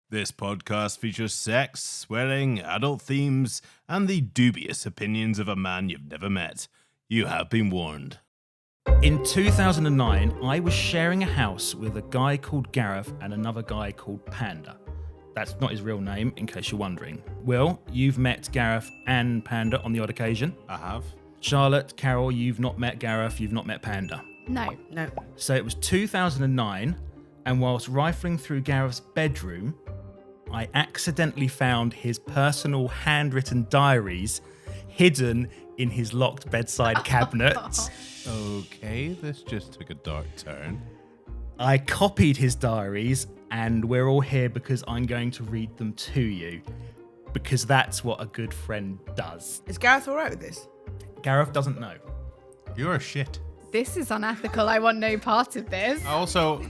This podcast features sex, swearing, adult themes, and the dubious opinions of a man you've never met. You have been warned. In 2009, I was sharing a house with a guy called Gareth and another guy called Panda. That's not his real name, in case you're wondering. Will, you've met Gareth and Panda on the odd occasion. I have. Charlotte, Carol, you've not met Gareth, you've not met Panda. No. So it was 2009, and whilst rifling through Gareth's bedroom, I accidentally found his personal handwritten diaries hidden in his locked bedside cabinet. Okay, this just took a dark turn. I copied his diaries, and we're all here because I'm going to read them to you, because that's what a good friend does. Is Gareth all right with this? Gareth doesn't know. You're a shit. This is unethical. I want no part of this. Also,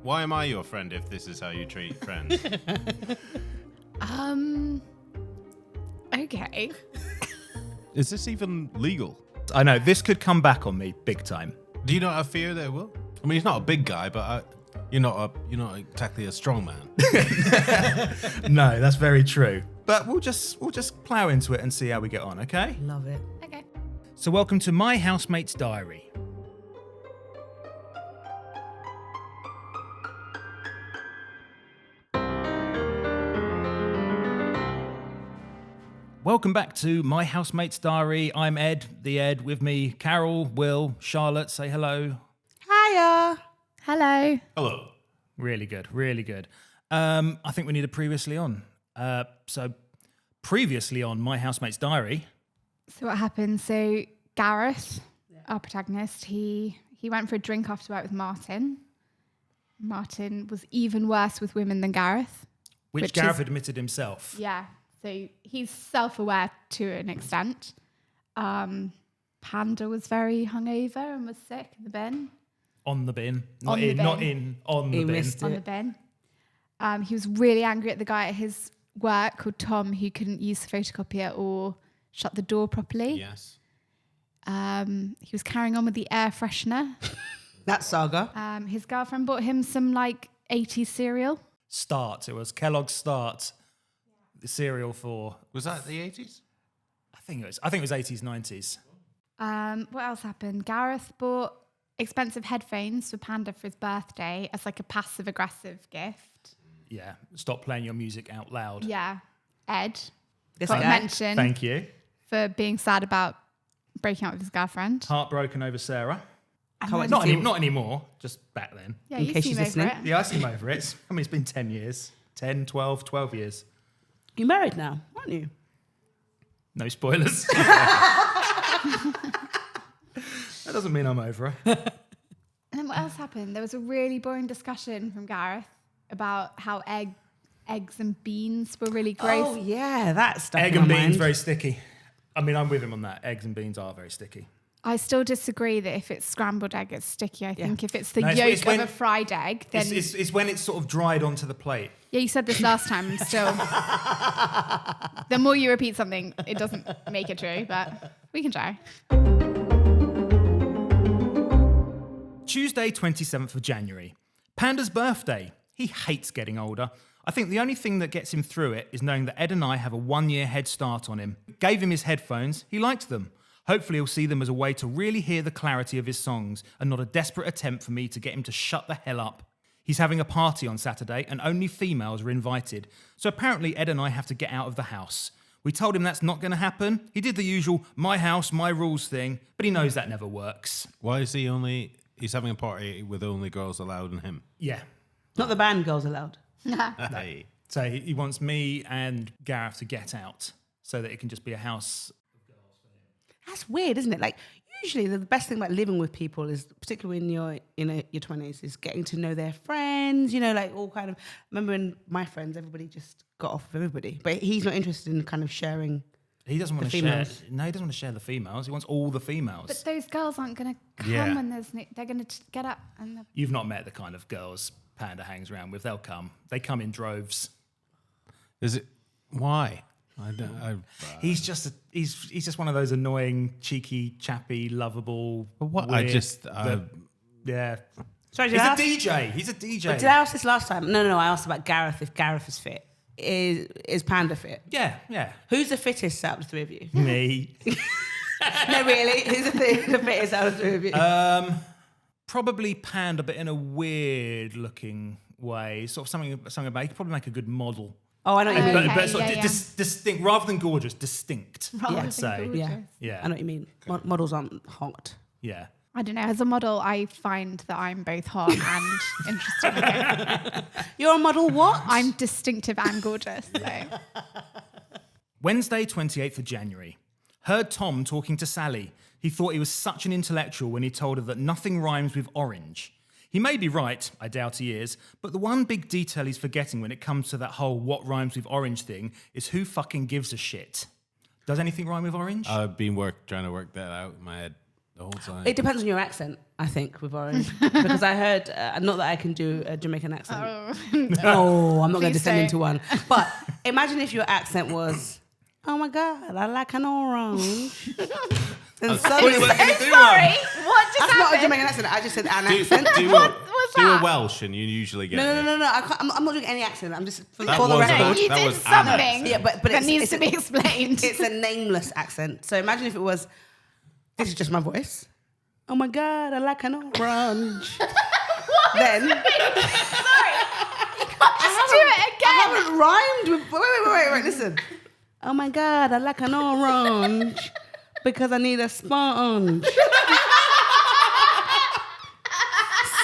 why am I your friend if this is how you treat friends? Okay. Is this even legal? I know, this could come back on me big time. Do you not have fear that it will? I mean, he's not a big guy, but you're not exactly a strong man. No, that's very true. But we'll just plow into it and see how we get on, okay? Love it. Okay. So welcome to my housemate's diary. Welcome back to my housemate's diary. I'm Ed, the Ed, with me, Carol, Will, Charlotte. Say hello. Hiya. Hello. Hello. Really good, really good. I think we need a previously on. So previously on my housemate's diary. So what happened? So Gareth, our protagonist, he went for a drink after work with Martin. Martin was even worse with women than Gareth. Which Gareth admitted himself. Yeah. So he's self-aware to an extent. Panda was very hungover and was sick in the bin. On the bin. On the bin. On the bin. Missed On it. the bin. He was really angry at the guy at his work called Tom who couldn't use the photocopier or shut the door properly. Yes. He was carrying on with the air freshener. That saga. His girlfriend bought him some 80s cereal. Start. It was Kellogg's Start. The cereal for... Was that the 80s? I think it was 80s, 90s. What else happened? Gareth bought expensive headphones for Panda for his birthday as a passive-aggressive gift. Yeah. Stop playing your music out loud. Yeah. Ed This got a guy. mention Thank you. for being sad about breaking up with his girlfriend. Heartbroken over Sarah. Can't wait to Not, see- not anymore. Just back then. Yeah, In you case seem she's over listening. it. Yeah, I seem over it. I mean, it's been 10 years. 10, 12 years. You're married now, aren't you? No spoilers. That doesn't mean I'm over her. And then what else happened? There was a really boring discussion from Gareth about how eggs and beans were really gross. Oh, yeah, that stuff Egg in and my beans, mind. very sticky. I mean, I'm with him on that. Eggs and beans are very sticky. I still disagree that if it's scrambled egg, it's sticky. I think if it's the No, yolk it's when- of a fried egg, then... It's when it's sort of dried onto the plate. Yeah, you said this last time and still... the more you repeat something, it doesn't make it true, but we can try. Tuesday, 27th of January. Panda's birthday. He hates getting older. I think the only thing that gets him through it is knowing that Ed and I have a 1-year head start on him. Gave him his headphones. He liked them. Hopefully he'll see them as a way to really hear the clarity of his songs and not a desperate attempt for me to get him to shut the hell up. He's having a party on Saturday and only females are invited. So apparently Ed and I have to get out of the house. We told him that's not going to happen. He did the usual my house, my rules thing, but he knows that never works. Why is he's having a party with only girls allowed and him? Yeah. Not the band girls allowed. Hey. So he wants me and Gareth to get out so that it can just be a house. That's weird, isn't it? Like, usually the best thing about living with people is, particularly when you're in your 20s, is getting to know their friends, all kind of... Remember when my friends, everybody just got off of everybody. But he's not interested in kind of sharing... He doesn't want The to share. females. No, he doesn't want to share the females. He wants all the females. But those girls aren't going to come Yeah. when they're going to get up and... You've not met the kind of girls Panda hangs around with. They'll come. They come in droves. Is it... Why? I don't... He's just one of those annoying, cheeky, chappy, lovable. But what? weird I just... that- yeah. Sorry, He's a DJ. He's a DJ. Did I ask this last time? No. I asked about Gareth. If Gareth is fit, is Panda fit? Yeah. Who's the fittest out of the three of you? Me. No, really. Who's the fittest out of the three of you? Probably Panda, but in a weird looking way. Sort of something about. He could probably make a good model. Oh, I know what you mean. But sort of yeah. distinct, rather than gorgeous, distinct. Rather I'd say. than Yeah. I know what you mean. Models aren't hot. Yeah. I don't know. As a model, I find that I'm both hot and interesting looking. You're a model what? I'm distinctive and gorgeous. So. Wednesday, 28th of January. Heard Tom talking to Sally. He thought he was such an intellectual when he told her that nothing rhymes with orange. He may be right, I doubt he is, but the one big detail he's forgetting when it comes to that whole what rhymes with orange thing is who fucking gives a shit. Does anything rhyme with orange? I've been trying to work that out in my head the whole time. It depends on your accent, I think, with orange. Because I heard, not that I can do a Jamaican accent. Oh, I'm not going to Please descend don't. into one. But imagine if your accent was, oh my God, I like an orange. And suddenly, Sorry, what just that's not a happened? Jamaican accent. I just said an do accent. do What's a that? Welsh and you usually get it. No. I'm not doing any accent. I'm just for the was No, record. you That did was Anna. something Yeah, but that needs it's to be explained. It's a nameless accent. So imagine if it was, this is just my voice. Oh my God, I like an orange. Then Just do it again. I haven't rhymed with. Wait, listen. Oh my God, I like an orange because I need a sponge.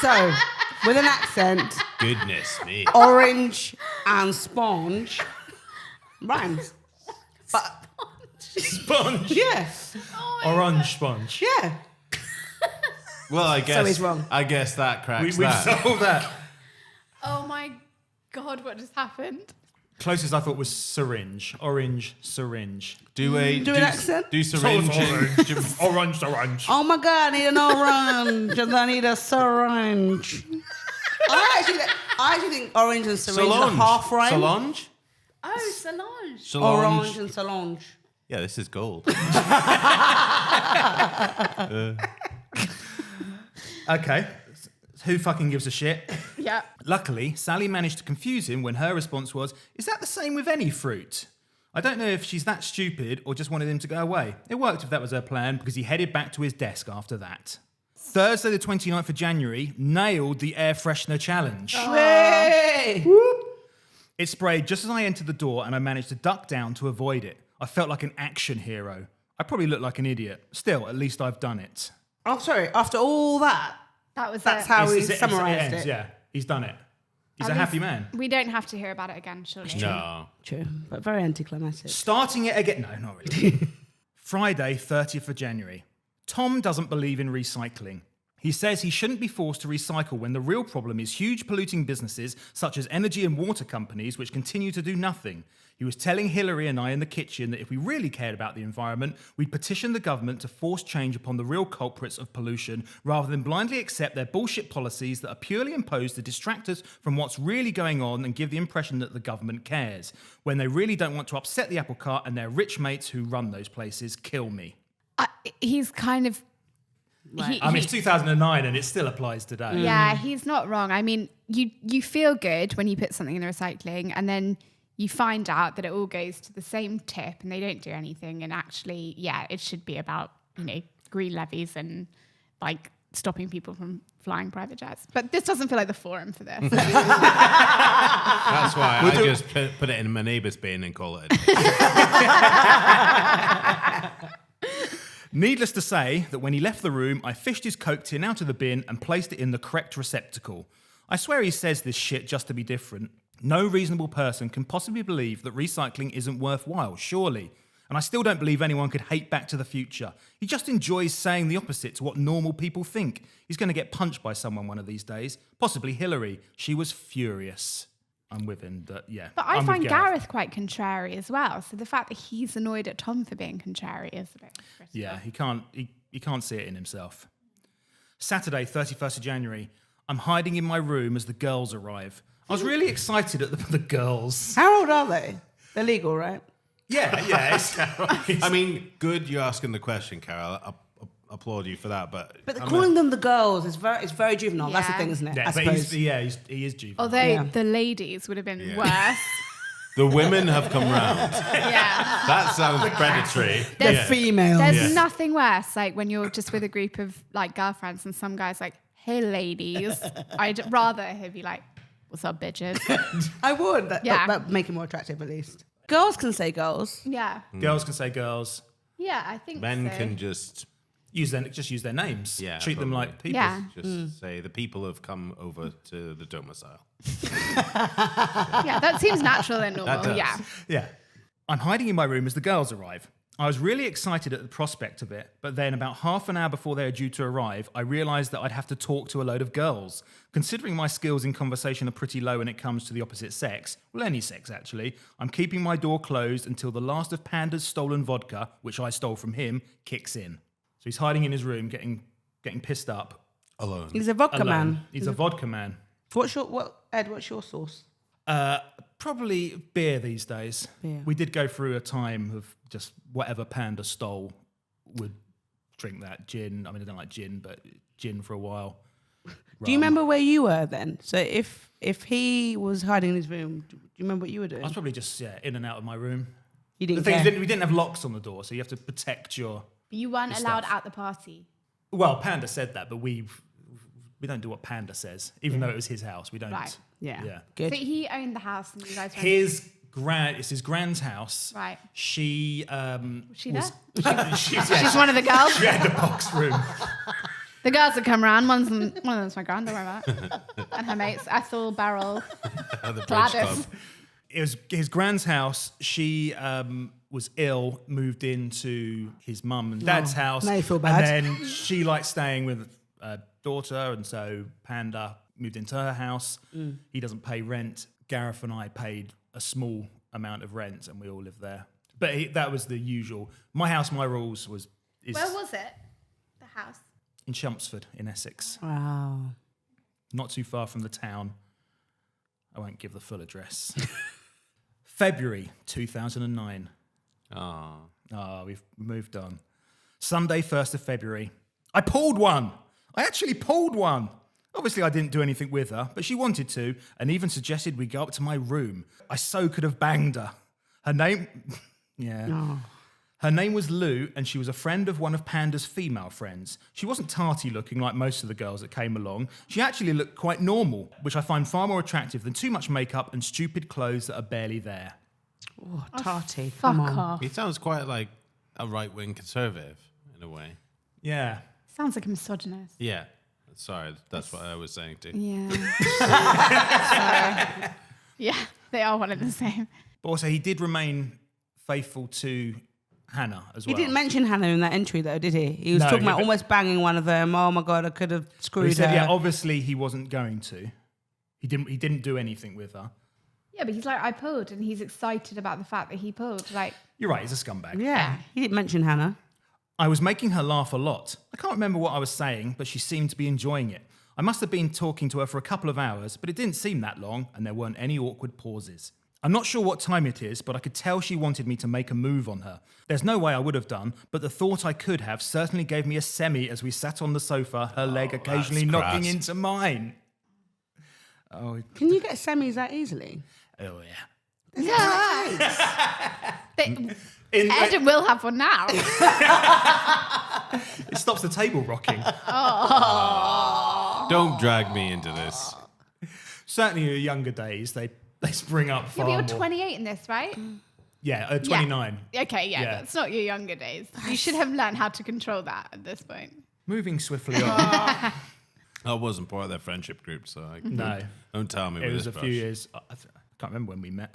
So, with an accent, Goodness me. orange and sponge rhymes. But Sponge. yeah, Orange sponge. yeah. Well, I guess he's wrong. I guess that cracks We've that. solved that. Oh my God, what just happened? Closest I thought was syringe. Orange syringe. Do an accent? Do syringe. Orange. Oh my God, I need an orange and I need a syringe. I actually think orange and syringe are half rhyme. Solange? Oh, Solange. Solange. Orange and Solange. Yeah, this is gold. Okay. Who fucking gives a shit? Yeah. Luckily, Sally managed to confuse him when her response was, is that the same with any fruit? I don't know if she's that stupid or just wanted him to go away. It worked if that was her plan because he headed back to his desk after that. Thursday the 29th of January, nailed the air freshener challenge. Hey! It sprayed just as I entered the door and I managed to duck down to avoid it. I felt like an action hero. I probably looked like an idiot. Still, at least I've done it. Oh, sorry. After all that, That's that's it. how we It summarised ends, it. Yeah, he's done it. He's At a happy least man. We don't have to hear about it again, surely. No. True, but very anticlimactic. Starting it again. No, not really. Friday, 30th of January. Tom doesn't believe in recycling. He says he shouldn't be forced to recycle when the real problem is huge polluting businesses such as energy and water companies which continue to do nothing. He was telling Hillary and I in the kitchen that if we really cared about the environment, we'd petition the government to force change upon the real culprits of pollution rather than blindly accept their bullshit policies that are purely imposed to distract us from what's really going on and give the impression that the government cares, when they really don't want to upset the apple cart and their rich mates who run those places kill me. He's kind of... Right. I mean, it's 2009 and it still applies today. Yeah, he's not wrong. I mean, you feel good when you put something in the recycling and then you find out that it all goes to the same tip and they don't do anything. And actually, yeah, it should be about, green levies and like stopping people from flying private jets. But this doesn't feel like the forum for this. That's why I just put it in my neighbour's bin and call it a day. Needless to say that when he left the room, I fished his Coke tin out of the bin and placed it in the correct receptacle. I swear he says this shit just to be different. No reasonable person can possibly believe that recycling isn't worthwhile, surely. And I still don't believe anyone could hate Back to the Future. He just enjoys saying the opposite to what normal people think. He's going to get punched by someone one of these days. Possibly Hillary. She was furious. I'm with him, yeah. But I I'm find with Gareth quite contrary as well. So the fact that he's annoyed at Tom for being contrary is a bit... Yeah, he can't see it in himself. Saturday, 31st of January. I'm hiding in my room as the girls arrive. I was really excited at the girls. How old are they? They're legal, right? Yeah. I mean, good you're asking the question, Carol. applaud you for that, but calling them the girls is very juvenile. That's the Yeah. thing, isn't it? Yeah, I but suppose. he is juvenile. Although the ladies would have been worse. the women have come round. Yeah. That sounds predatory. They're Yeah. females. There's nothing worse, like when you're just with a group of like girlfriends and some guy's like, "Hey, ladies," I'd rather he'd be like, "What's up, bitches?" I would. Yeah. That make it more attractive, at least. Girls can say girls. Yeah. Girls can say girls. Yeah, I think Men so. can just Use their names. Yeah, Treat them probably. like people. Yeah. say the people have come over to the domicile. Yeah, that seems natural and normal. does. Yeah. Yeah. I'm hiding in my room as the girls arrive. I was really excited at the prospect of it, but then about half an hour before they are due to arrive, I realised that I'd have to talk to a load of girls. Considering my skills in conversation are pretty low when it comes to the opposite sex, well, any sex actually, I'm keeping my door closed until the last of Panda's stolen vodka, which I stole from him, kicks in. So he's hiding in his room, getting pissed up. Alone. He's a vodka alone. man. He's a vodka man. What's your sauce? Probably beer these days. Beer. We did go through a time of just whatever Panda stole, would drink that. Gin. I mean, I don't like gin, but gin for a while. Do you remember where you were then? So if he was hiding in his room, do you remember what you were doing? I was probably just in and out of my room. You The didn't thing is, care. we didn't have locks on the door, so you have to protect your. You weren't Good allowed stuff. at the party. Well, Panda said that, but we don't do what Panda says, even though it was his house. We don't. Right. Yeah. Yeah. Good. So he owned the house and you guys went. It's his grand's house. Right. She she was. She's one of the girls. She had the box room. The girls that come around, one of them's my grand, don't worry about it. And her mates, Ethel, Beryl, The Bridge Gladys. Club. It was his grand's house. She was ill, moved into his mum and dad's house. now you feel bad. And then she liked staying with a daughter, and so Panda moved into her house. He doesn't pay rent. Gareth and I paid a small amount of rent, and we all lived there. But that was the usual. My house, my rules is Where was it? The house. in Chelmsford in Essex, Wow. not too far from the town. I won't give the full address. February 2009. We've moved on. Sunday, 1st of February. I pulled one. I actually pulled one. Obviously, I didn't do anything with her, but she wanted to and even suggested we go up to my room. I so could have banged her. Her name... yeah. Her name was Lou, and she was a friend of one of Panda's female friends. She wasn't tarty looking like most of the girls that came along. She actually looked quite normal, which I find far more attractive than too much makeup and stupid clothes that are barely there. Oh, tarty. Fuck Come on. off. He sounds quite like a right-wing conservative in a way. Yeah. Sounds like a misogynist. Yeah. Sorry, that's what I was saying too. Yeah. Sorry. Yeah, they are one and the same. But also, he did remain faithful to Hannah as He well. didn't mention Hannah in that entry, though, did he? He was No, talking about but- almost banging one of them. Oh my god, I could have But screwed he said, her. yeah, obviously he wasn't going to. He didn't do anything with her. Yeah, but he's like, I pulled, and he's excited about the fact that he pulled. Like, You're right, he's a scumbag. Yeah, he didn't mention Hannah. I was making her laugh a lot. I can't remember what I was saying, but she seemed to be enjoying it. I must have been talking to her for a couple of hours, but it didn't seem that long, and there weren't any awkward pauses. I'm not sure what time it is, but I could tell she wanted me to make a move on her. There's no way I would have done, but the thought I could have certainly gave me a semi as we sat on the sofa, her leg occasionally that's knocking crass. into mine. Oh, Can you get semis that easily? oh yeah. Ed and Will have one now. It stops the table rocking. Don't drag me into this. Certainly in your younger days, they spring up Yeah, far but you're more. 28 in this, right? Yeah, 29. Okay, yeah, Yeah. that's not your younger days. You should have learned how to control that at this point. Moving swiftly on. I wasn't part of their friendship group, so I No. don't tell me. It with was this a brush. few years. I can't remember when we met.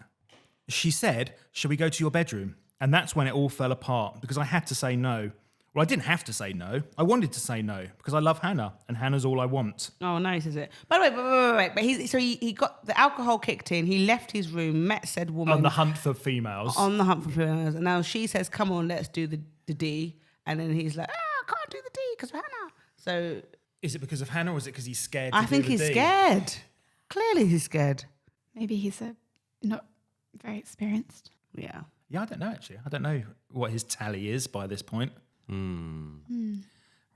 She said, "Shall we go to your bedroom?" And that's when it all fell apart because I had to say no. Well, I didn't have to say no. I wanted to say no because I love Hannah, and Hannah's all I want. Oh, nice, is it? By the way, wait. But he got the alcohol kicked in. He left his room, met said woman On the hunt for females. on the hunt for females, and now she says, "Come on, let's do the D." And then he's like, "I can't do the D because of Hannah." So Is it because of Hannah, or is it because he's scared? I to think do the he's D? scared. Clearly, he's scared. Maybe he's not very experienced. Yeah. Yeah, I don't know actually. I don't know what his tally is by this point.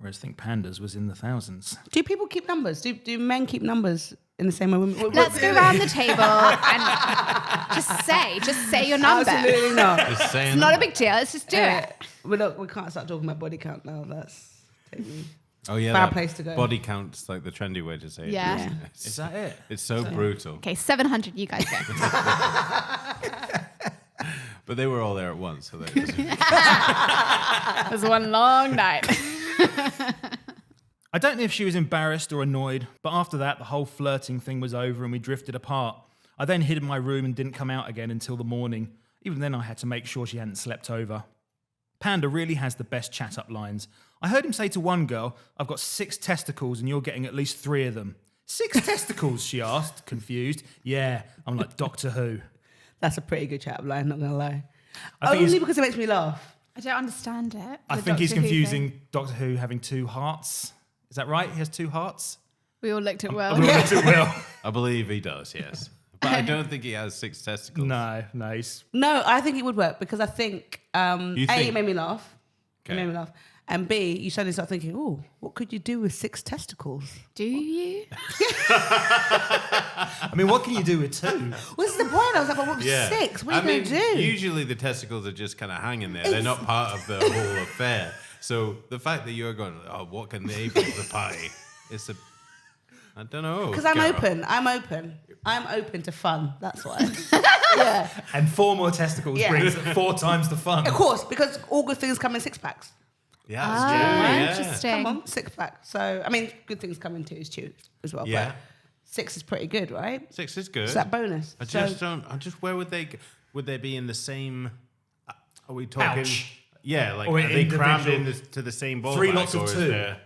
Whereas I think pandas was in the thousands. Do people keep numbers? Do men keep numbers in the same way women? Let's go around the table and just say your number. Absolutely not. Just saying. It's not a big deal. Let's just do it. We can't start talking about body count now. That's taking Oh yeah, bad that place to go. Body count's like the trendy way to say it. Yeah. isn't it? Is that it? It's so brutal. Okay, 700. You guys go. But they were all there at once, so that It was one long night. I don't know if she was embarrassed or annoyed, but after that, the whole flirting thing was over and we drifted apart. I then hid in my room and didn't come out again until the morning. Even then, I had to make sure she hadn't slept over. Panda really has the best chat-up lines. I heard him say to one girl, "I've got 6 testicles and you're getting at least 3 of them." 6 testicles, she asked, confused. Yeah, I'm like Doctor Who. That's a pretty good chat line, not gonna lie. I think Only he's- because it makes me laugh. I don't understand it. I the think he's Doctor Who thing. confusing Doctor Who having 2 hearts. Is that right? He has 2 hearts? We all looked at Will. We all looked at Will. I believe he does, yes. But I don't think he has 6 testicles. No, he's... No, I think it would work because I think You A, think- it made me laugh. Okay. It made me laugh. And B, you suddenly start thinking, oh, what could you do with 6 testicles? Do you? I mean, what can you do with 2? What's the point? I was like, well, what, 6? What are you going to do? Usually the testicles are just kind of hanging there. They're not part of the whole affair. So the fact that you're going, oh, what can they be the pie? It's a, I don't know. Because I'm Gareth. open. I'm open to fun. That's why. Yeah. And 4 more testicles Yeah. brings 4 times the fun. Of course, because all good things come in 6-packs. Yeah, Oh, that's true. Yeah. interesting. Come on, 6-pack. So, I mean, good things come in 2 is 2 as well. Yeah. But 6 is pretty good, right? 6 is good. It's that bonus. I just don't. Where would they? Would they be in the same? Are we talking? Pouch. Yeah, like Or are they crammed individual- to the same ball? 3 bag, lots of or is 2. there-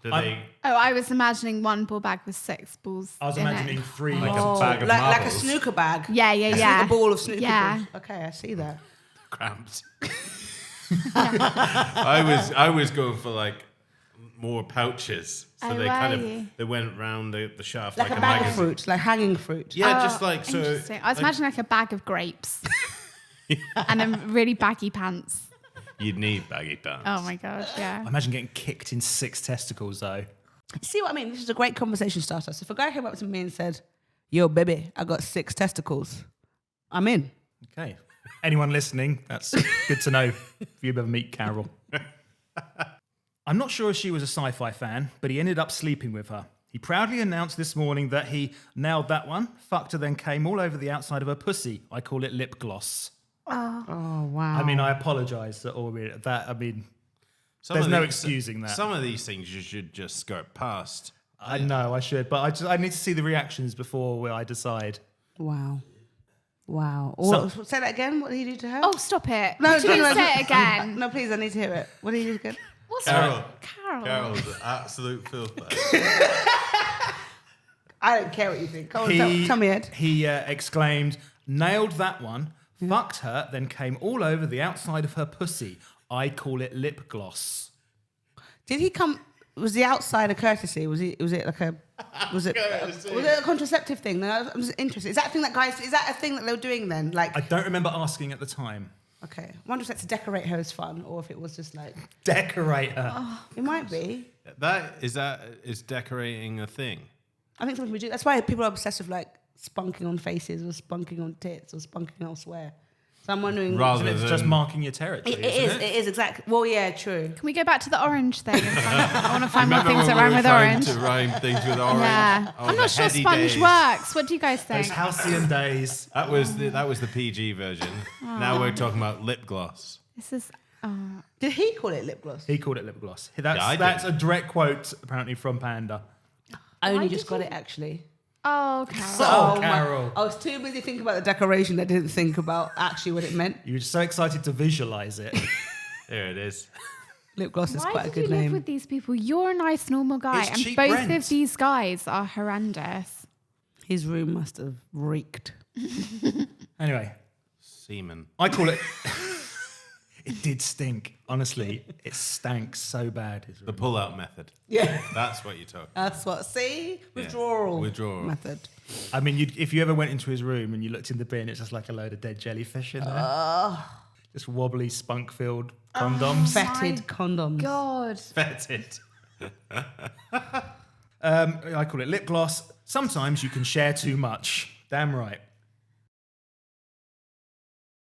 Do they? Oh, I was imagining one ball bag with 6 balls. I was in imagining it. 3 Like lots a bag of like a marbles. snooker bag. Yeah, yeah, A yeah. snooker ball of snooker Yeah. balls. Okay, I see that. Cramps. I was going for like more pouches, so Oh, they were kind of you? they went round the shaft Like, like, a bag of magazine. fruit, like hanging fruit. Yeah, Oh, just like so. Interesting. I was like, imagining like a bag of grapes. And then really baggy pants. you'd need baggy pants. Oh my god, yeah. Imagine getting kicked in 6 testicles, though. See what I mean? This is a great conversation starter. So if a guy came up to me and said, "Yo, baby, I got 6 testicles," I'm in. Okay. Anyone listening, that's good to know if you ever meet Carol. I'm not sure if she was a sci-fi fan, but he ended up sleeping with her. He proudly announced this morning that he nailed that one, fucked her, then came all over the outside of her pussy. I call it lip gloss. Oh, wow. I mean, I apologise that all that. I mean, Some there's of no these- excusing that. Some of these things you should just skirt past. I know I should, but I need to see the reactions before I decide. Wow. Wow. Say that again. What did he do to her? Oh, stop it. no, Do you say it again? No, please, I need to hear it. What did he do again? What's Carol. wrong? Carol. Carol's an absolute filth bag. I don't care what you think. Come on, tell me, Ed. He exclaimed, "Nailed that one, fucked her, then came all over the outside of her pussy. I call it lip gloss." Did he come? Was the outside a courtesy? Was it like a? Was it a contraceptive thing? No, I'm just interested. Is that a thing that guys? Is that a thing that they were doing then? Like, I don't remember asking at the time. okay, I wonder if that's to decorate her as fun, or if it was just like Decorate her. it might be. That is decorating a thing. I think something we do. That's why people are obsessed with like spunking on faces or spunking on tits or spunking elsewhere. So I'm wondering. Rather It's than just marking your territory. It is exactly. Well, yeah, true. Can we go back to the orange thing? And I want to find more Remember things when that we rhyme were with trying orange. to rhyme things with orange? Yeah. Oh, I'm the not sure heady sponge days. works. What do you guys think? Those halcyon days. That was the PG version. Now we're talking about lip gloss. This is. Did he call it lip gloss? He called it lip gloss. I did. That's a direct quote, apparently, from Panda. I only Why just did got you- it actually. Oh, Carol. Oh, my- Carol. I was too busy thinking about the decoration that I didn't think about actually what it meant. You were so excited to visualize it. There it is. Lip gloss is Why quite a did good you live name. with these people? You're a nice, normal guy, It's and cheap both rent. of these guys are horrendous. His room must have reeked. Anyway, Semen. I call it... It did stink. Honestly, it stank so bad. The pull-out method. Yeah, That's what you're talking. that's what. See, withdrawal. Withdrawal. Method. I mean, if you ever went into his room and you looked in the bin, it's just like a load of dead jellyfish in there. Just wobbly, spunk-filled condoms. Fetid condoms. God. Fetid. I call it lip gloss. Sometimes you can share too much. Damn right.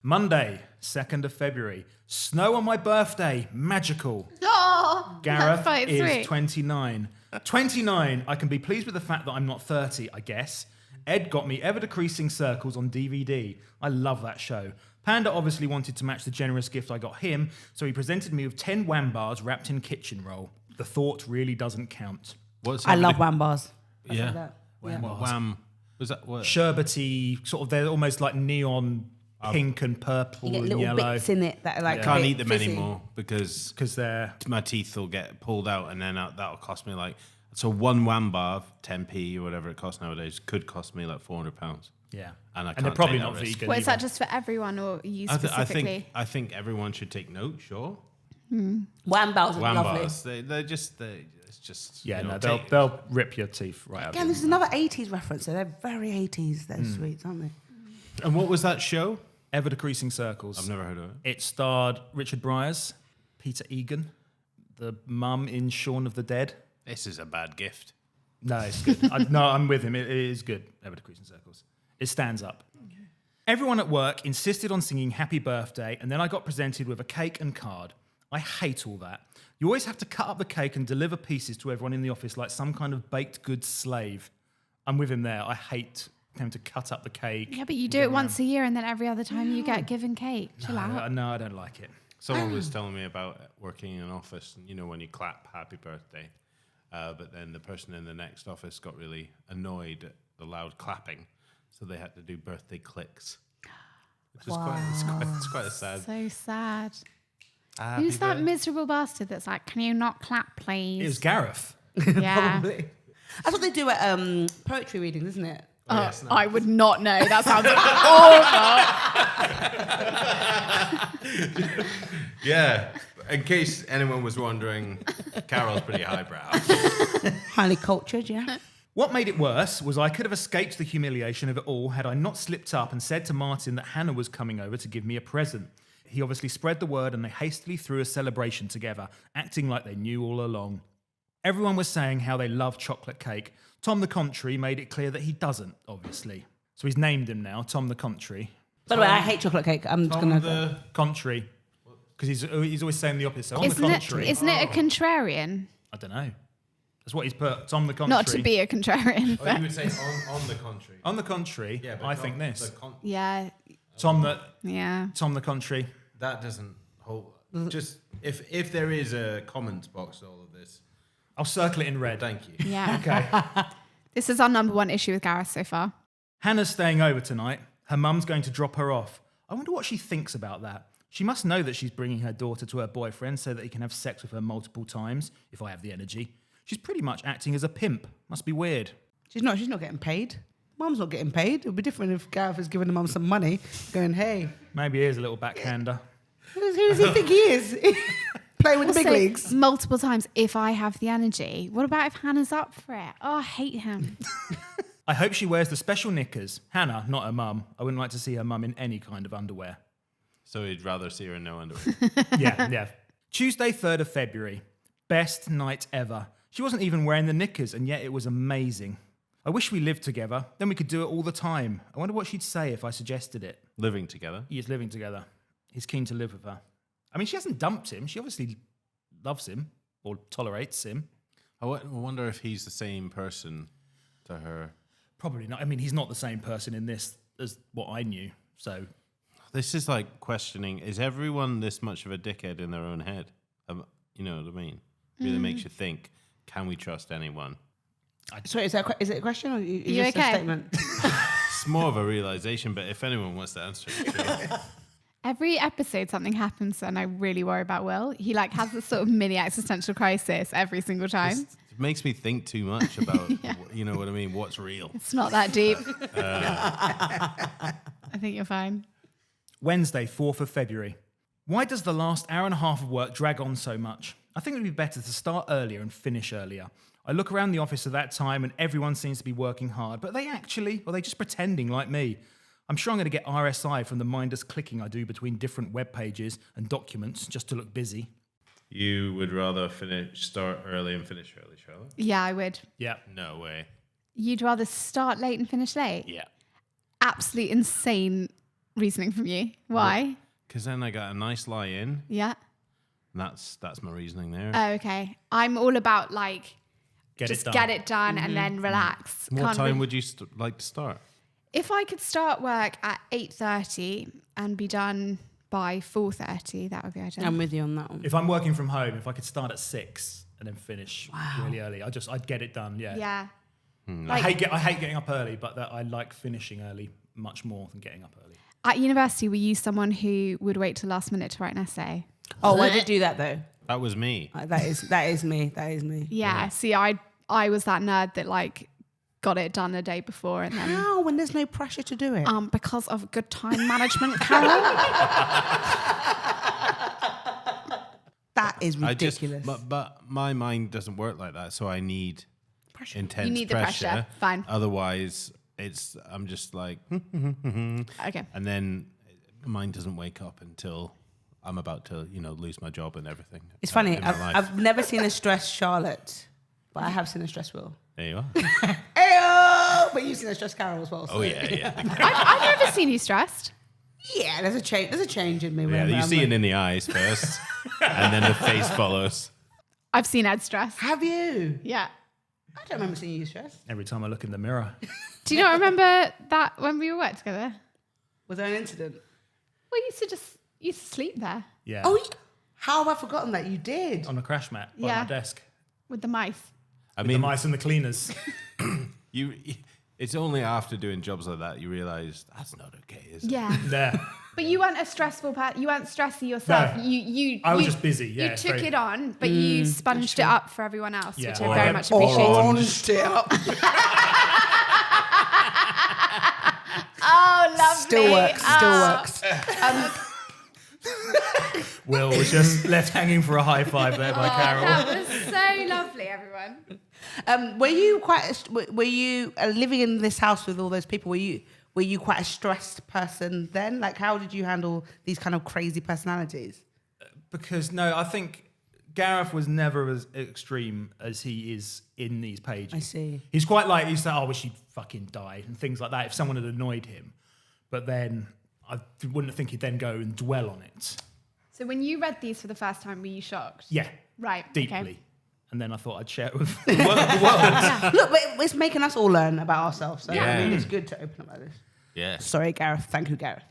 Monday, 2nd of February. Snow on my birthday. Magical. Oh, Gareth that's quite is sweet. 29. 29. I can be pleased with the fact that I'm not 30, I guess. Ed got me Ever Decreasing Circles on DVD. I love that show. Panda obviously wanted to match the generous gift I got him, so he presented me with 10 wham bars wrapped in kitchen roll. The thought really doesn't count. I love wham bars. Yeah. Wham bars. Wham. Was that what? Sherbety, sort of, they're almost like neon pink and purple You get and little yellow. bits in it that are like. I a can't bit eat them fizzy. anymore because Because they're... my teeth will get pulled out, and then that'll cost me like. So one wham bar, 10p or whatever it costs nowadays, could cost me like £400. Yeah. And I they're can't probably take not that risk. vegan. Well, is that either. just for everyone or you I specifically? think everyone should take note. Sure. Wham bars are Wham lovely. bars, it's just Yeah, you know, no, they'll rip your teeth right out. Again, this is another 80s reference. So they're very 80s. They're sweets, aren't they? And what was that show? Ever Decreasing Circles. I've never heard of it. It starred Richard Bryars, Peter Egan, the mum in Shaun of the Dead. This is a bad gift. No, it's good. I'm with him. It is good. Ever Decreasing Circles. It stands up. Everyone at work insisted on singing Happy Birthday, and then I got presented with a cake and card. I hate all that. You always have to cut up the cake and deliver pieces to everyone in the office like some kind of baked goods slave. I'm with him there. I hate having to cut up the cake. Yeah, but you do it once a year and then every other time you get given cake. Chill out. No, I don't like it. Someone was telling me about working in an office, and you know when you clap Happy Birthday, but then the person in the next office got really annoyed at the loud clapping, so they had to do birthday clicks. Which is it's quite a sad. So sad. Happy Who's that birthday. miserable bastard that's like, can you not clap, please? It was Gareth. Yeah. Probably. That's what they do at poetry readings, isn't it? Yes, no. I would not know. That sounds awful. Yeah, in case anyone was wondering, Carol's pretty highbrow. Highly cultured, yeah. What made it worse was I could have escaped the humiliation of it all had I not slipped up and said to Martin that Hannah was coming over to give me a present. He obviously spread the word and they hastily threw a celebration together, acting like they knew all along. Everyone was saying how they love chocolate cake. Tom the Contrary made it clear that he doesn't, obviously. So he's named him now, Tom the Contrary. By the way, I hate chocolate cake. I'm just Tom gonna. the Contrary. Because he's always saying the opposite. On the Isn't it, contrary. isn't it a contrarian? I don't know. That's what he's put. Tom the Contrary. Not to be a contrarian, Oh, but you would say on the contrary. On the contrary, Yeah, but I not think this. yeah, Tom yeah. the Contrary. That doesn't hold. Just if there is a comments box to all of this, I'll circle it in red. thank you. Yeah. Okay. This is our number one issue with Gareth so far. Hannah's staying over tonight. Her mum's going to drop her off. I wonder what she thinks about that. She must know that she's bringing her daughter to her boyfriend so that he can have sex with her multiple times, if I have the energy. She's pretty much acting as a pimp. Must be weird. She's not getting paid. Mum's not getting paid. It would be different if Gareth was giving the mum some money, going, "Hey, Maybe he is a little backhander. who does he think he is? Playing with the big Also, leagues." multiple times, if I have the energy. What about if Hannah's up for it? Oh, I hate him. I hope she wears the special knickers. Hannah, not her mum. I wouldn't like to see her mum in any kind of underwear. So he'd rather see her in no underwear. Yeah. Tuesday, 3rd of February. Best night ever. She wasn't even wearing the knickers, and yet it was amazing. I wish we lived together. Then we could do it all the time. I wonder what she'd say if I suggested it. Living together. He's living together. He's keen to live with her. I mean, she hasn't dumped him. She obviously loves him or tolerates him. I wonder if he's the same person to her. Probably not. I mean, he's not the same person in this as what I knew. So, This is like questioning: is everyone this much of a dickhead in their own head? You know what I mean? Really makes you think: can we trust anyone? Sorry, is it a question or You just a okay? statement? It's more of a realization, but if anyone wants to answer it, sure. Every episode something happens and I really worry about Will. He like has this sort of mini existential crisis every single time. It makes me think too much about, you know what I mean, what's real. It's not that deep. I think you're fine. Wednesday, 4th of February. Why does the last hour and a half of work drag on so much? I think it would be better to start earlier and finish earlier. I look around the office at that time and everyone seems to be working hard, but are they just pretending like me? I'm sure I'm going to get RSI from the mindless clicking I do between different web pages and documents just to look busy. You would rather start early and finish early, Charlotte? Yeah, I would. Yeah. No way. You'd rather start late and finish late? Yeah. Absolutely insane reasoning from you. Why? Because then I got a nice lie in. Yeah. And that's my reasoning there. Oh, okay. I'm all about like Get just it done. get it done and then relax. What Can't time really- would you like to start? If I could start work at 8:30 and be done by 4:30, that would be ideal. I'm with you on that one. If I'm working from home, if I could start at 6 and then finish really early, I'd get it done. Yeah. Yeah. I hate getting up early, but I like finishing early much more than getting up early. At university, were you someone who would wait till last minute to write an essay? Oh, I did do that though. That was me. That is me. That is me. Yeah. See, I was that nerd that like got it done a day before and then How when there's no pressure to do it? because of good time management, Carol. That is I just, ridiculous. but my mind doesn't work like that, so I need intense You need the pressure. Fine. Otherwise, I'm just like, Okay. and then my mind doesn't wake up until I'm about to, lose my job and everything. It's funny. in my life. I've never seen a stressed Charlotte, but I have seen a stressed Will. There you are. Ayo! But you've seen a stressed Carol as well. So. Oh yeah. I've never seen you stressed. Yeah, there's a change. There's a change in me. Yeah, whenever you I'm see like- it in the eyes first, and then the face follows. I've seen Ed stressed. Have you? Yeah. I don't remember seeing you stressed. Every time I look in the mirror. Do you not remember that when we worked together? Was there an incident? We used to sleep there Yeah. Oh, how have I forgotten that you did? On a crash mat by Yeah. my desk. with the mice. I The mean, mice and the cleaners. it's only after doing jobs like that you realise that's not okay, is it? Yeah. There. But you weren't a stressful person. You weren't stressy yourself. No. You. I was you- just busy, yeah, You it's took very- it on, but you sponged it up for everyone else, Yeah. which I Or very I much get appreciate. Orange it up. Oh, lovely. Still works. Still Oh. works. Will was just left hanging for a high five there by Carol. That was so lovely, everyone. Were you living in this house with all those people? Were you quite a stressed person then? Like, how did you handle these kind of crazy personalities? Because no, I think Gareth was never as extreme as he is in these pages. I see. He's quite like, he's like, oh, I wish he'd fucking died and things like that if someone had annoyed him. But then I wouldn't think he'd then go and dwell on it. So when you read these for the first time, were you shocked? Yeah, Right. deeply. Okay. And then I thought I'd share it with the world. Look, but it's making us all learn about ourselves. So I Yeah. mean, it's good to open up like this. Yeah. Sorry, Gareth. Thank you, Gareth.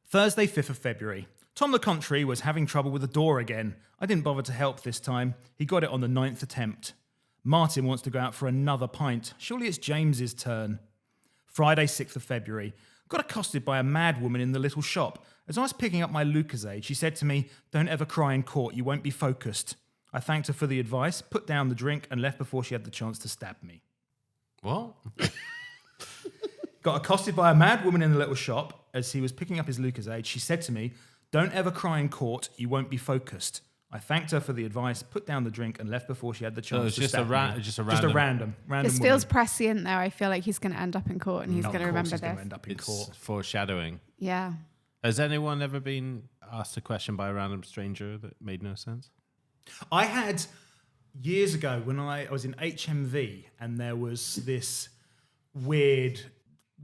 Thursday, 5th of February. Tom the Contrary was having trouble with the door again. I didn't bother to help this time. He got it on the 9th attempt. Martin wants to go out for another pint. Surely it's James's turn. Friday, 6th of February. Got accosted by a mad woman in the little shop. As I was picking up my Lucasade, she said to me, "Don't ever cry in court, you won't be focused." I thanked her for the advice, put down the drink, and left before she had the chance to stab me. What? Got accosted by a mad woman in the little shop. As he was picking up his Lucasade, she said to me, "Don't ever cry in court, you won't be focused." I thanked her for the advice, put down the drink, and left before she had the chance it's to just stab a me. just a Just a random- random This woman. feels prescient, though. I feel like he's going to end up in court and he's No, going to of course remember he's gonna this. end up in It's court. foreshadowing. Yeah. Has anyone ever been asked a question by a random stranger that made no sense? I had years ago when I was in HMV and there was this weird,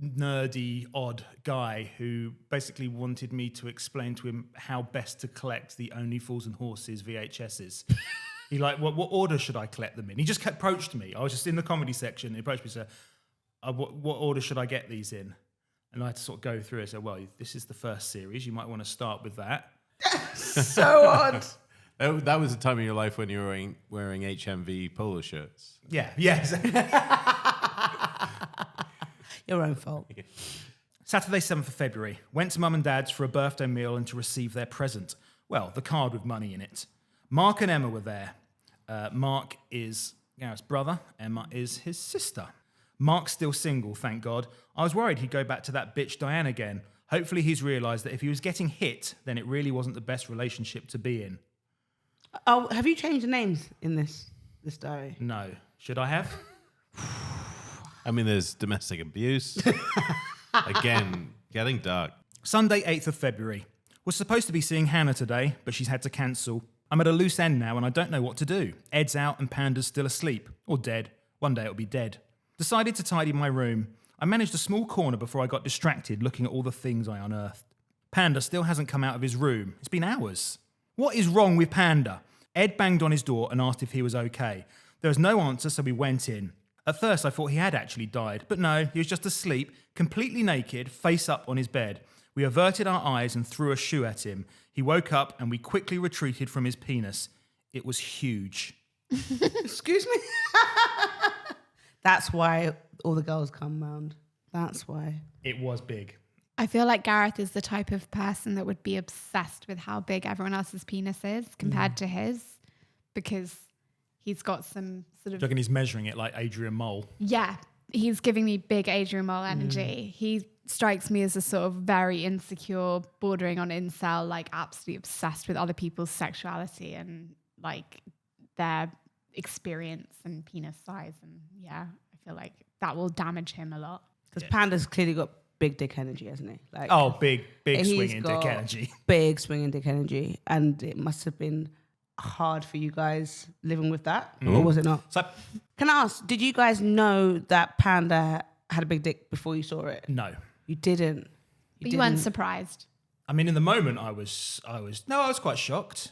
nerdy, odd guy who basically wanted me to explain to him how best to collect the Only Fools and Horses VHSs. He like, what order should I collect them in? He just approached me. I was just in the comedy section. He approached me and said, what order should I get these in? And I had to sort of go through it and say, well, this is the first series. You might want to start with that. So odd. That was a time in your life when you were wearing HMV polo shirts. Yeah, yes. Your own fault. Saturday, 7th of February. Went to mum and dad's for a birthday meal and to receive their present. Well, the card with money in it. Mark and Emma were there. Mark is Gareth's brother. Emma is his sister. Mark's still single, thank God. I was worried he'd go back to that bitch Diane again. Hopefully he's realised that if he was getting hit, then it really wasn't the best relationship to be in. Oh, have you changed the names in this diary? No. Should I have? I mean, there's domestic abuse. Again, getting dark. Sunday, 8th of February. Was supposed to be seeing Hannah today, but she's had to cancel. I'm at a loose end now and I don't know what to do. Ed's out and Panda's still asleep. Or dead. One day it'll be dead. Decided to tidy my room. I managed a small corner before I got distracted looking at all the things I unearthed. Panda still hasn't come out of his room. It's been hours. What is wrong with Panda? Ed banged on his door and asked if he was okay. There was no answer, so we went in. At first I thought he had actually died, but no, he was just asleep, completely naked, face up on his bed. We averted our eyes and threw a shoe at him. He woke up and we quickly retreated from his penis. It was huge. Excuse me? That's why all the girls come round. That's why. It was big. I feel like Gareth is the type of person that would be obsessed with how big everyone else's penis is compared to his, because he's got some sort of... Do you reckon he's measuring it like Adrian Mole? Yeah, he's giving me big Adrian Mole energy. He strikes me as a sort of very insecure, bordering on incel, like absolutely obsessed with other people's sexuality and like their experience and penis size. And yeah, I feel like that will damage him a lot. Because Panda's clearly got big dick energy, hasn't he? Like, Oh, big he's swinging dick got energy. Big swinging dick energy. And it must have been hard for you guys living with that. Or was it not? So, Can I ask, did you guys know that Panda had a big dick before you saw it? no. You didn't. But you weren't surprised. I mean, in the moment, I was quite shocked.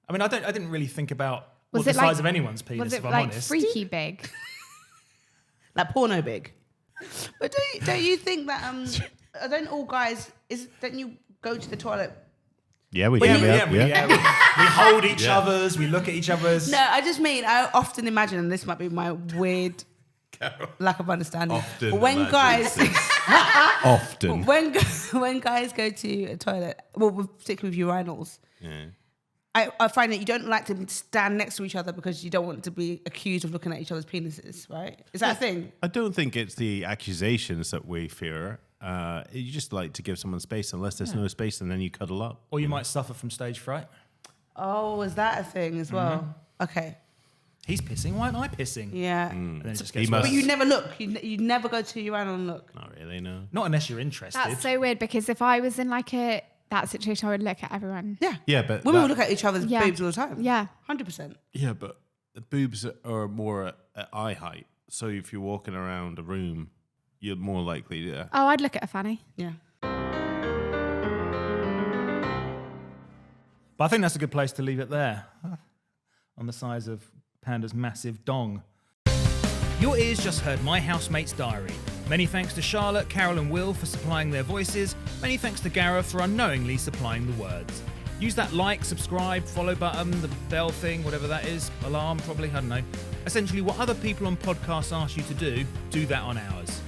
I mean, I didn't really think about Was the it size like- of anyone's penis, Was it if I'm like honest. freaky big? Like porno big. But don't you think that don't all guys don't you go to the toilet? Yeah, we We hold each Yeah. other's, we look at each other's. No, I just mean I often imagine, and this might be my weird lack of understanding. Often But when imagine guys Often. when guys go to a toilet, well, particularly with urinals, Yeah. I find that you don't like to stand next to each other because you don't want to be accused of looking at each other's penises, right? Is that a thing? I don't think it's the accusations that we fear. You just like to give someone space. Unless there's no space, and then you cuddle up. Or you might suffer from stage fright. Oh, is that a thing as well? Okay. He's pissing, why aren't I pissing? Yeah. And then it just He gets must- worse. But you never look. You never go to your urinal and look. Not really, no. Not unless you're interested. That's so weird, because if I was in like that situation, I would look at everyone. Yeah. Yeah, but Women that- will look at each other's Yeah. boobs all the time. Yeah. 100%. Yeah, but the boobs are more at eye height. So if you're walking around a room, you're more likely to. Oh, I'd look at a fanny. Yeah. But I think that's a good place to leave it there. On the size of Panda's massive dong. Your ears just heard My Housemate's Diary. Many thanks to Charlotte, Carol and Will for supplying their voices. Many thanks to Gareth for unknowingly supplying the words. Use that like, subscribe, follow button, the bell thing, whatever that is, alarm probably, I don't know. Essentially what other people on podcasts ask you to do that on ours.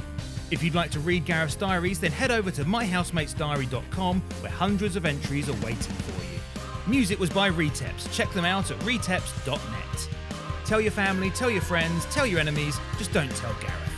If you'd like to read Gareth's diaries, then head over to myhousematesdiary.com where hundreds of entries are waiting for you. Music was by Reteps. Check them out at reteps.net. Tell your family, tell your friends, tell your enemies, just don't tell Gareth.